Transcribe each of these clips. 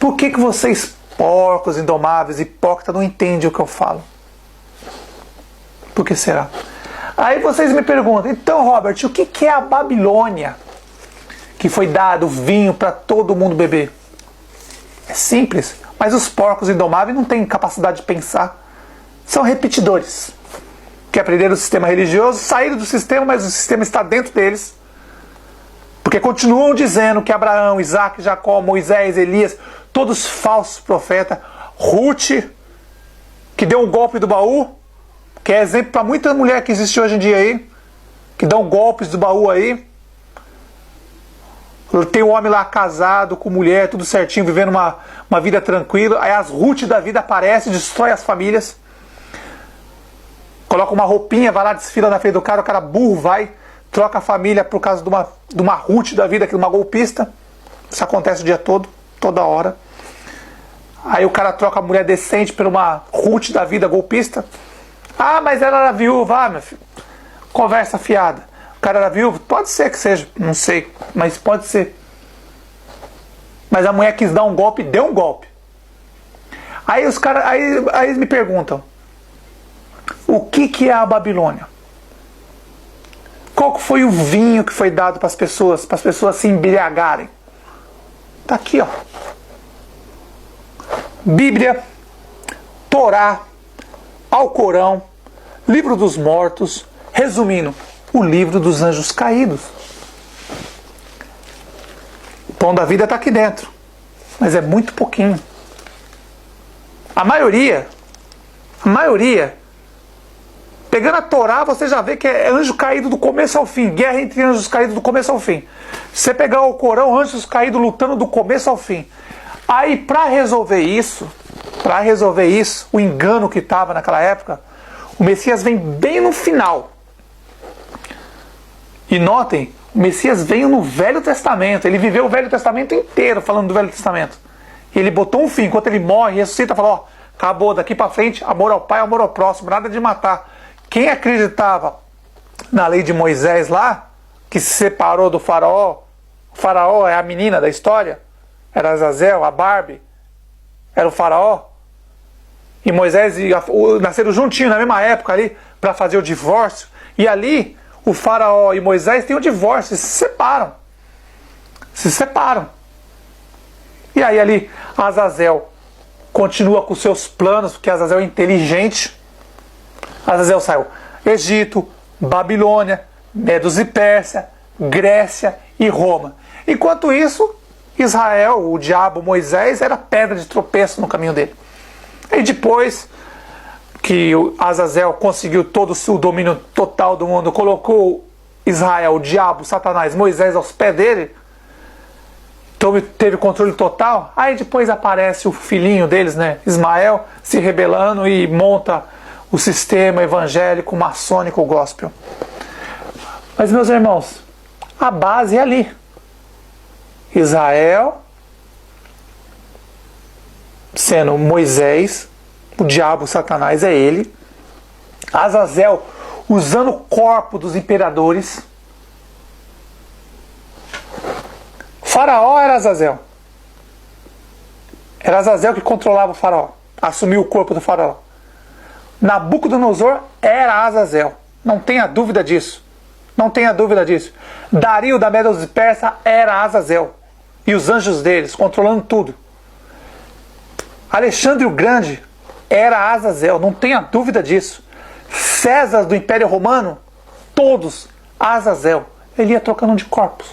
Por que vocês, porcos, indomáveis, hipócritas, não entendem o que eu falo? Por que será? Aí vocês me perguntam, então, Robert, o que é a Babilônia? Que foi dado vinho para todo mundo beber. É simples, mas os porcos indomáveis não têm capacidade de pensar. São repetidores. Que aprenderam o sistema religioso, saíram do sistema, mas o sistema está dentro deles. Porque continuam dizendo que Abraão, Isaac, Jacó, Moisés, Elias, todos falsos profetas, Ruth, que deu um golpe do baú, que é exemplo para muita mulher que existe hoje em dia aí, que dão golpes do baú aí. Tem um homem lá casado com mulher, tudo certinho, vivendo uma vida tranquila. Aí as Ruth da vida aparecem, destrói as famílias. Coloca uma roupinha, vai lá, desfila na frente do cara, o cara burro vai, troca a família por causa de uma Ruth da vida, que é uma golpista. Isso acontece o dia todo, toda hora. Aí o cara troca a mulher decente por uma Ruth da vida golpista. Ah, mas ela era viúva, meu filho. Conversa fiada. O cara era viúvo? Pode ser que seja, não sei, mas pode ser. Mas a mulher quis dar um golpe, deu um golpe. Aí os caras, aí eles me perguntam, o que é a Babilônia? Qual foi o vinho que foi dado para as pessoas se embriagarem? Tá aqui, ó. Bíblia, Torá, Alcorão, Livro dos Mortos, resumindo, o livro dos anjos caídos. O pão da vida está aqui dentro, mas é muito pouquinho. A maioria, pegando a Torá, você já vê que é anjo caído do começo ao fim, guerra entre anjos caídos do começo ao fim. Se você pegar o Corão, anjos caídos lutando do começo ao fim. Aí, para resolver isso, o engano que estava naquela época, o Messias vem bem no final. E notem, o Messias veio no Velho Testamento. Ele viveu o Velho Testamento inteiro falando do Velho Testamento. E ele botou um fim. Enquanto ele morre, ressuscita, falou, ó, acabou, daqui para frente, amor ao Pai, amor ao próximo, nada de matar. Quem acreditava na lei de Moisés lá, que se separou do faraó, o faraó é a menina da história, era Azazel, a Barbie, era o faraó, e Moisés nasceram juntinho na mesma época ali, para fazer o divórcio, e ali o faraó e Moisés têm o divórcio, se separam. E aí ali Azazel continua com seus planos, porque Azazel é inteligente. Azazel saiu Egito, Babilônia, Medos e Pérsia, Grécia e Roma. Enquanto isso, Israel, o diabo Moisés, era pedra de tropeço no caminho dele. E depois que Azazel conseguiu todo o domínio total do mundo, colocou Israel, o diabo, Satanás, Moisés aos pés dele, então teve controle total. Aí depois aparece o filhinho deles, né, Ismael, se rebelando e monta o sistema evangélico, maçônico, gospel. Mas, meus irmãos, a base é ali. Israel sendo Moisés, o diabo, Satanás é ele. Azazel usando o corpo dos imperadores. Faraó era Azazel. Era Azazel que controlava o faraó. Assumiu o corpo do faraó. Nabucodonosor era Azazel. Não tenha dúvida disso. Não tenha dúvida disso. Dario da Medos e Persa era Azazel. E os anjos deles, controlando tudo. Alexandre o Grande era Azazel. Não tenha dúvida disso. César do Império Romano, todos Azazel. Ele ia trocando de corpos.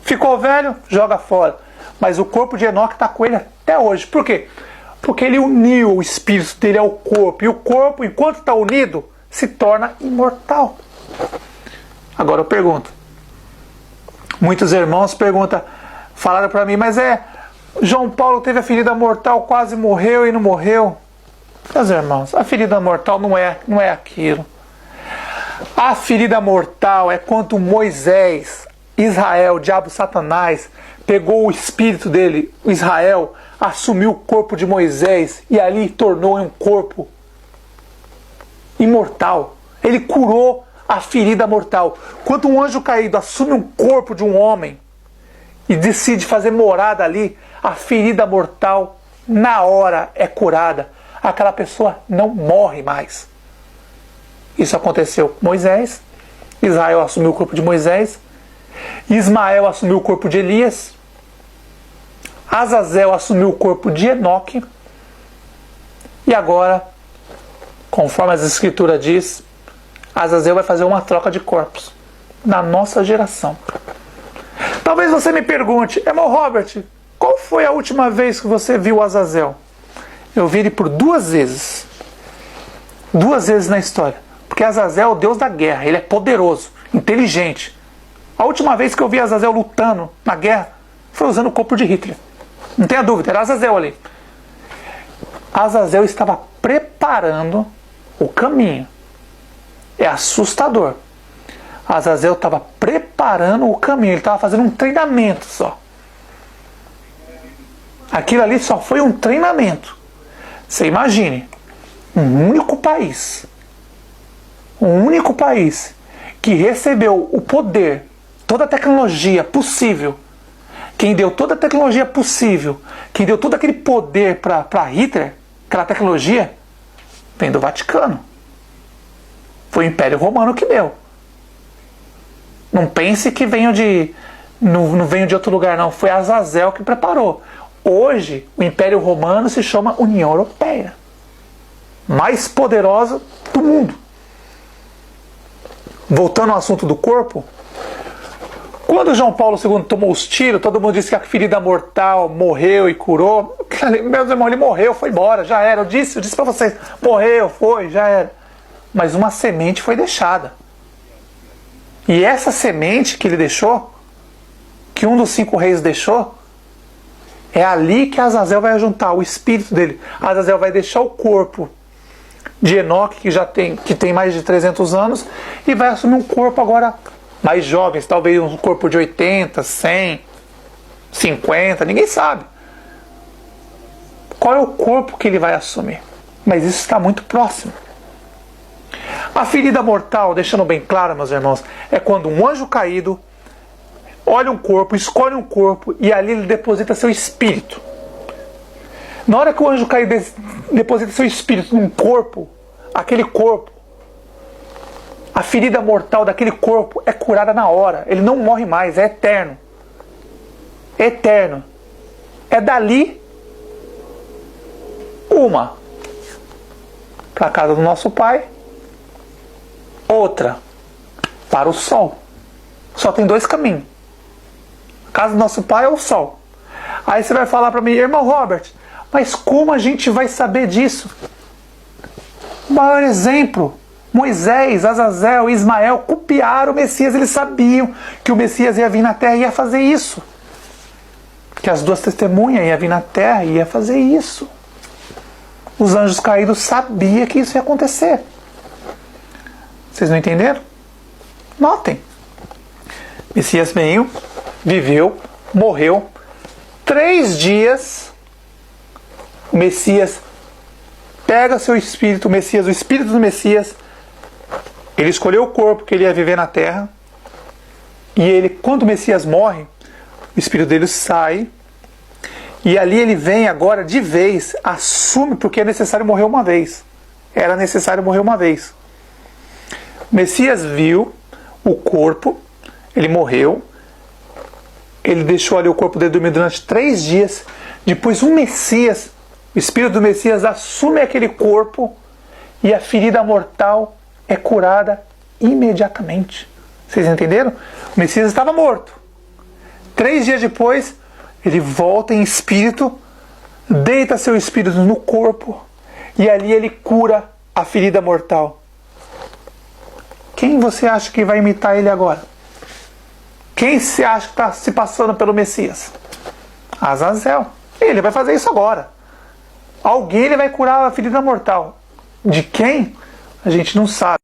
Ficou velho, joga fora. Mas o corpo de Enoque está com ele até hoje. Por quê? Porque ele uniu o espírito dele ao corpo. E o corpo, enquanto está unido, se torna imortal. Agora eu pergunto. Muitos irmãos perguntam, falaram para mim, mas João Paulo teve a ferida mortal, quase morreu e não morreu. Meus irmãos, a ferida mortal não é aquilo. A ferida mortal é quando Moisés, Israel, o diabo Satanás, pegou o espírito dele, Israel, assumiu o corpo de Moisés e ali tornou um corpo imortal. Ele curou a ferida mortal. Quando um anjo caído assume um corpo de um homem e decide fazer morada ali, a ferida mortal na hora é curada. Aquela pessoa não morre mais. Isso aconteceu com Moisés. Israel assumiu o corpo de Moisés. Ismael assumiu o corpo de Elias. Azazel assumiu o corpo de Enoque. E agora, conforme as escrituras diz, Azazel vai fazer uma troca de corpos na nossa geração. Talvez você me pergunte, irmão Robert, qual foi a última vez que você viu Azazel? Eu vi ele por 2 vezes. 2 vezes na história. Porque Azazel é o deus da guerra. Ele é poderoso, inteligente. A última vez que eu vi Azazel lutando na guerra foi usando o corpo de Hitler. Não tenha dúvida, era Azazel ali. Azazel estava preparando o caminho. É assustador. Azazel estava preparando o caminho. Ele estava fazendo um treinamento só. Aquilo ali só foi um treinamento. Você imagine, um único país que recebeu o poder, toda a tecnologia possível, quem deu toda a tecnologia possível, quem deu todo aquele poder para Hitler, aquela tecnologia, vem do Vaticano. Foi o Império Romano que deu. Não pense que não veio de outro lugar, não. Foi Azazel que preparou. Hoje, o Império Romano se chama União Europeia. Mais poderosa do mundo. Voltando ao assunto do corpo, quando João Paulo II tomou os tiros, todo mundo disse que a ferida mortal morreu e curou. Meus irmãos, ele morreu, foi embora, já era. Eu disse para vocês, morreu, foi, já era. Mas uma semente foi deixada. E essa semente que ele deixou, que um dos 5 reis deixou, é ali que Azazel vai juntar o espírito dele. Azazel vai deixar o corpo de Enoque, que tem mais de 300 anos, e vai assumir um corpo agora mais jovem, talvez um corpo de 80, 100, 50, ninguém sabe. Qual é o corpo que ele vai assumir? Mas isso está muito próximo. A ferida mortal, deixando bem claro, meus irmãos, é quando um anjo caído olha um corpo, escolhe um corpo e ali ele deposita seu espírito. Na hora que o anjo caído deposita seu espírito num corpo, aquele corpo, a ferida mortal daquele corpo é curada na hora. Ele não morre mais, é eterno. Eterno. É dali uma para a casa do nosso Pai, outra para o sol. Só tem 2 caminhos. A casa do nosso Pai é o sol. Aí você vai falar para mim, irmão Robert, mas como a gente vai saber disso? O maior exemplo, Moisés, Azazel e Ismael copiaram o Messias. Eles sabiam que o Messias ia vir na terra e ia fazer isso. Que as 2 testemunhas iam vir na terra e ia fazer isso. Os anjos caídos sabiam que isso ia acontecer. Vocês não entenderam? Notem. Messias veio, viveu, morreu. 3 dias, o Messias pega seu espírito, o espírito do Messias, ele escolheu o corpo que ele ia viver na terra, e ele, quando o Messias morre, o espírito dele sai, e ali ele vem agora de vez, assume, porque é necessário morrer uma vez. Era necessário morrer uma vez. O Messias viu o corpo, ele morreu, ele deixou ali o corpo dele dormir durante 3 dias, depois o Messias, o espírito do Messias assume aquele corpo e a ferida mortal é curada imediatamente. Vocês entenderam? O Messias estava morto. 3 dias depois, ele volta em espírito, deita seu espírito no corpo e ali ele cura a ferida mortal. Quem você acha que vai imitar ele agora? Quem se acha que está se passando pelo Messias? Azazel. Ele vai fazer isso agora. Alguém ele vai curar a ferida mortal. De quem? A gente não sabe.